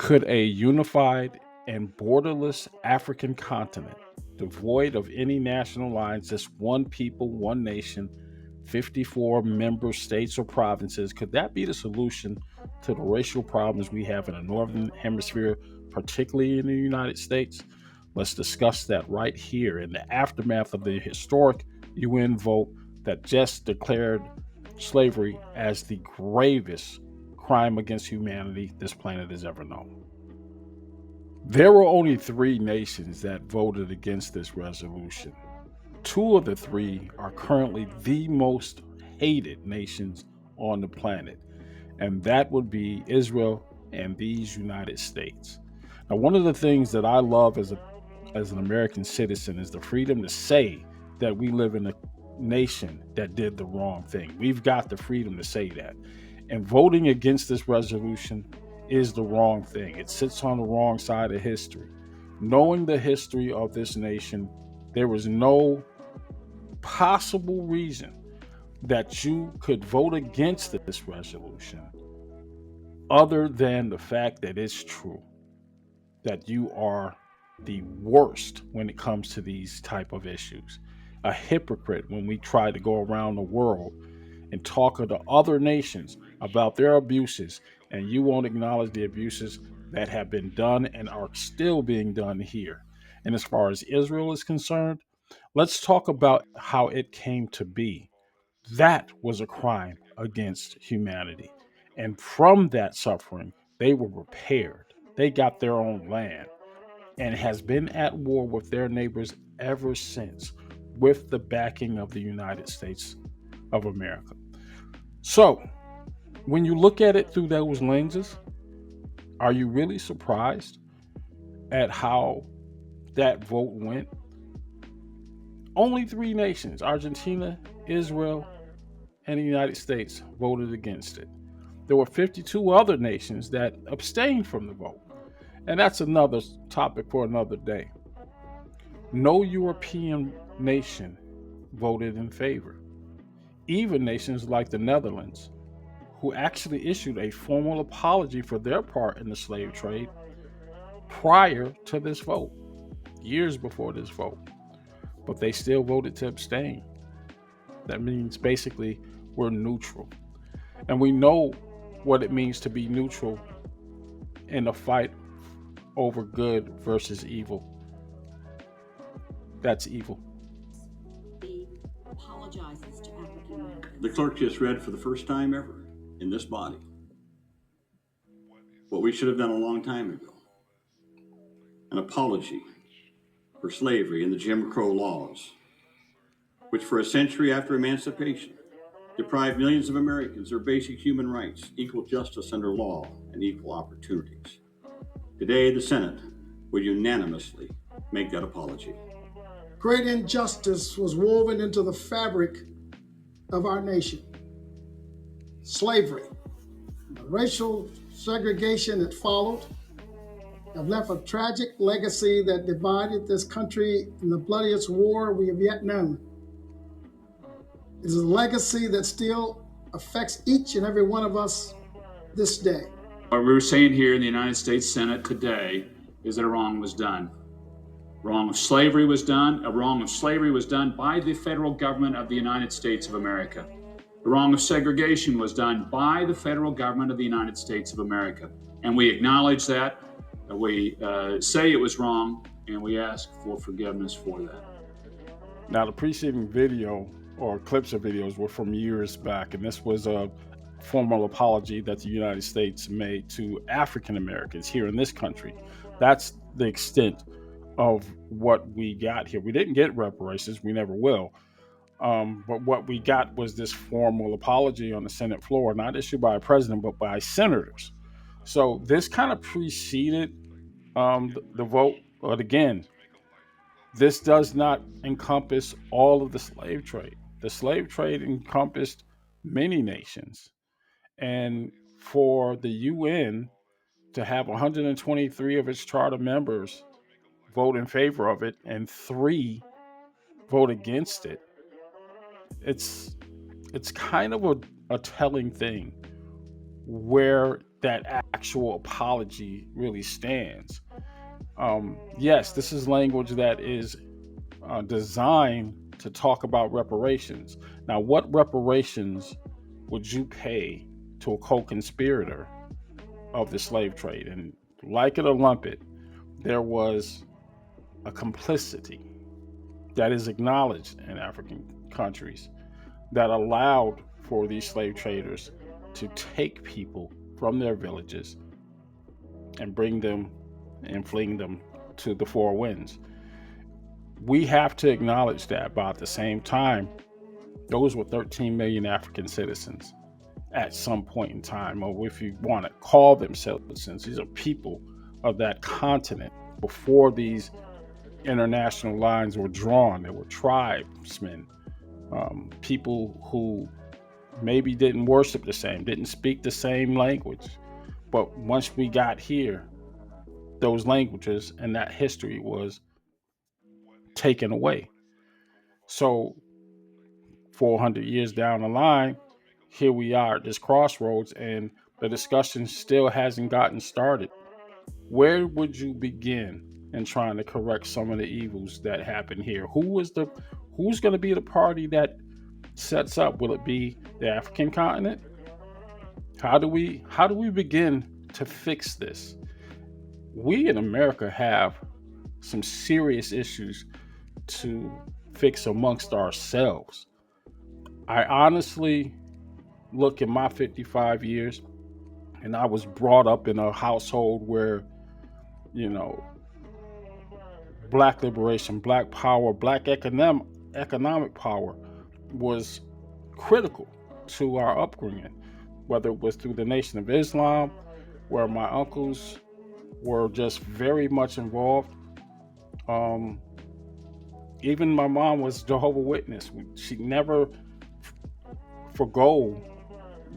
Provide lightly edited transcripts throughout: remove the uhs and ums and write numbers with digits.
Could a unified and borderless African continent, devoid of any national lines, just one people, one nation, 54 member states or provinces, could that be the solution to the racial problems we have in the Northern Hemisphere, particularly in the United States? Let's discuss that right here in the aftermath of the historic UN vote that just declared slavery as the gravest crime against humanity this planet has ever known. There were only three nations that voted against this resolution. Two of the three are currently the most hated nations on the planet, and that would be Israel and these United States. Now, one of the things that I love as an American citizen is the freedom to say that we live in a nation that did the wrong thing. We've got the freedom to say that. And voting against this resolution is the wrong thing. It sits on the wrong side of history. Knowing the history of this nation, there was no possible reason that you could vote against this resolution other than the fact that it's true, that you are the worst when it comes to these type of issues. A hypocrite when we try to go around the world and talk to other nations about their abuses, and you won't acknowledge the abuses that have been done and are still being done here. And as far as Israel is concerned, let's talk about how it came to be. That was a crime against humanity. And from that suffering, they were repaired. They got their own land and has been at war with their neighbors ever since, with the backing of the United States of America. So, when you look at it through those lenses, are you really surprised at how that vote went? Only three nations, Argentina, Israel, and the United States, voted against it. There were 52 other nations that abstained from the vote. And that's another topic for another day. No European nation voted in favor. Even nations like the Netherlands, who actually issued a formal apology for their part in the slave trade prior to this vote, years before this vote, but they still voted to abstain. That means basically we're neutral. And we know what it means to be neutral in a fight over good versus evil. That's evil. He apologizes to African Americans. The clerk just read for the first time ever in this body what we should have done a long time ago. An apology for slavery and the Jim Crow laws, which for a century after emancipation deprived millions of Americans their basic human rights, equal justice under law, and equal opportunities. Today, the Senate will unanimously make that apology. Great injustice was woven into the fabric of our nation. Slavery, the racial segregation that followed, have left a tragic legacy that divided this country in the bloodiest war we have yet known. It is a legacy that still affects each and every one of us this day. What we're saying here in the United States Senate today is that a wrong was done. Wrong of slavery was done. A wrong of slavery was done by the federal government of the United States of America. The wrong of segregation was done by the federal government of the United States of America. And we acknowledge that. We say it was wrong, and we ask for forgiveness for that. Now, the preceding video or clips of videos were from years back, and this was a formal apology that the United States made to African Americans here in this country. That's the extent of what we got here. We didn't get reparations, we never will. But what we got was this formal apology on the Senate floor, not issued by a president, but by senators. So this kind of preceded the vote. But again, this does not encompass all of the slave trade. The slave trade encompassed many nations. And for the UN to have 123 of its charter members vote in favor of it and 3 vote against it, it's kind of a telling thing where that actual apology really stands. Yes, this is language that is designed to talk about reparations. Now, what reparations would you pay to a co-conspirator of the slave trade? And like it or lump it, there was a complicity that is acknowledged in African countries that allowed for these slave traders to take people from their villages and bring them and fling them to the four winds. We have to acknowledge that, but at the same time, those were 13 million African citizens at some point in time, or if you want to call them citizens, these are people of that continent before these international lines were drawn. There were tribesmen, people who maybe didn't worship the same, didn't speak the same language. But once we got here, those languages and that history was taken away. So 400 years down the line, here we are at this crossroads, and the discussion still hasn't gotten started. Where would you begin in trying to correct some of the evils that happen here? Who's going to be the party that sets up? Will it be the African continent? How do we begin to fix this? We in America have some serious issues to fix amongst ourselves. I honestly look at my 55 years, and I was brought up in a household where, Black liberation, Black power, Black economic power was critical to our upbringing, whether it was through the Nation of Islam, where my uncles were just very much involved. Even my mom was Jehovah's Witness. She never forgo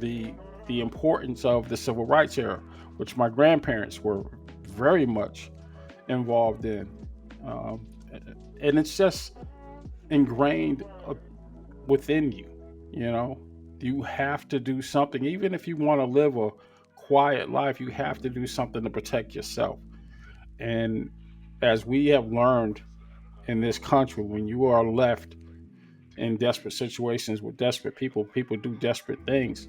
the importance of the civil rights era, which my grandparents were very much involved in. And it's just ingrained within you. You have to do something. Even if you want to live a quiet life, you have to do something to protect yourself. And as we have learned in this country, when you are left in desperate situations with desperate people do desperate things.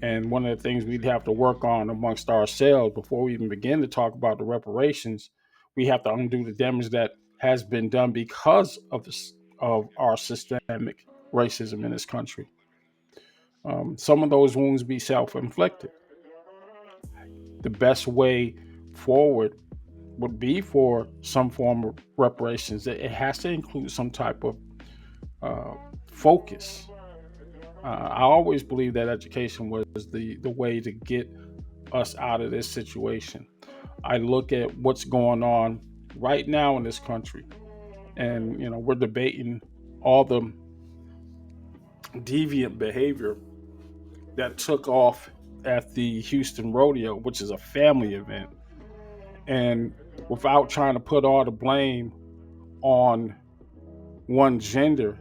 And one of the things we'd have to work on amongst ourselves before we even begin to talk about the reparations, we have to undo the damage that has been done because of our systemic racism in this country. Some of those wounds be self-inflicted. The best way forward would be for some form of reparations. It has to include some type of focus. I always believe that education was the way to get us out of this situation. I look at what's going on right now in this country, and we're debating all the deviant behavior that took off at the Houston Rodeo, which is a family event. And without trying to put all the blame on one gender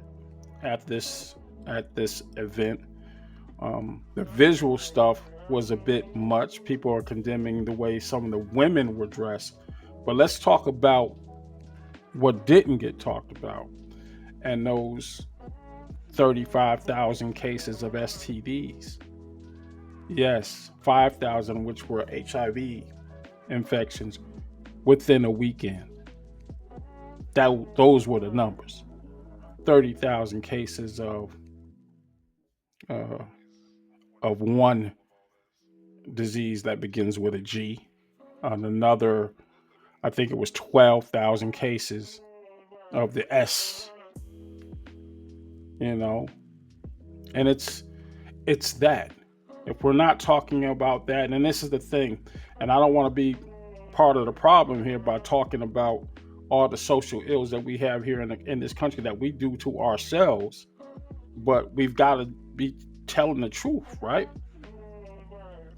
at this event, the visual stuff was a bit much. People are condemning the way some of the women were dressed. But let's talk about what didn't get talked about, and those 35,000 cases of STDs. Yes, 5,000 which were HIV infections within a weekend. Those were the numbers. 30,000 cases of one disease that begins with a G. Another, I think it was 12,000 cases of the S. And it's that. If we're not talking about that, and this is the thing, and I don't want to be part of the problem here by talking about all the social ills that we have here in this country that we do to ourselves, but we've got to be telling the truth, right?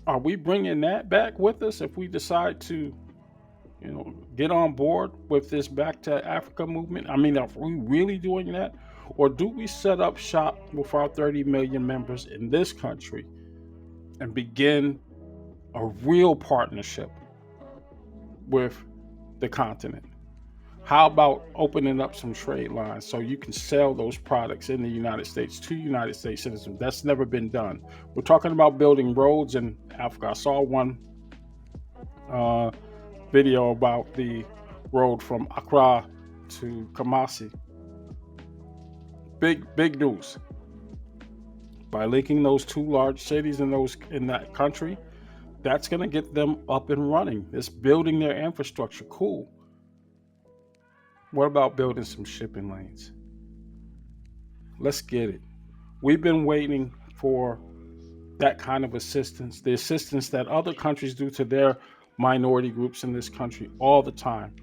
Are we bringing that back with us if we decide to, get on board with this Back to Africa movement? I mean, are we really doing that? Or do we set up shop with our 30 million members in this country and begin a real partnership with the continent? How about opening up some trade lines so you can sell those products in the United States to United States citizens? That's never been done. We're talking about building roads in Africa. I saw one video about the road from Accra to Kumasi. Big news. By linking those two large cities in that country, that's going to get them up and running. It's building their infrastructure. Cool. What about building some shipping lanes? Let's get it. We've been waiting for that kind of assistance, the assistance that other countries do to their minority groups in this country all the time.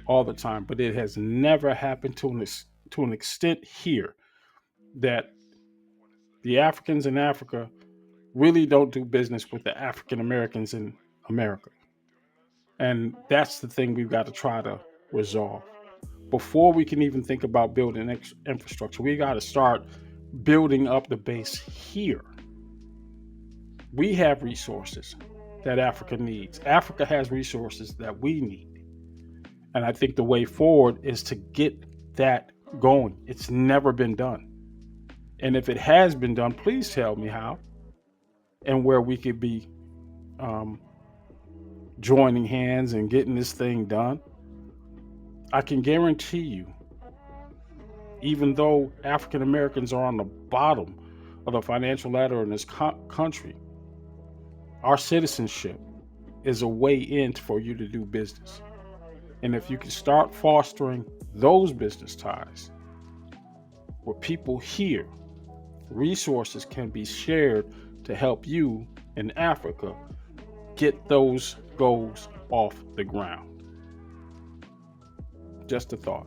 But it has never happened to an extent here that the Africans in Africa really don't do business with the African Americans in America. And that's the thing we've got to try to resolve. Before we can even think about building infrastructure, we got to start building up the base here. We have resources that Africa needs. Africa has resources that we need. And I think the way forward is to get that going. It's never been done. And if it has been done, please tell me how and where we could be joining hands and getting this thing done. I can guarantee you, even though African Americans are on the bottom of the financial ladder in this country, our citizenship is a way in for you to do business. And if you can start fostering those business ties where people here, resources can be shared to help you in Africa get those goals off the ground. Just a thought.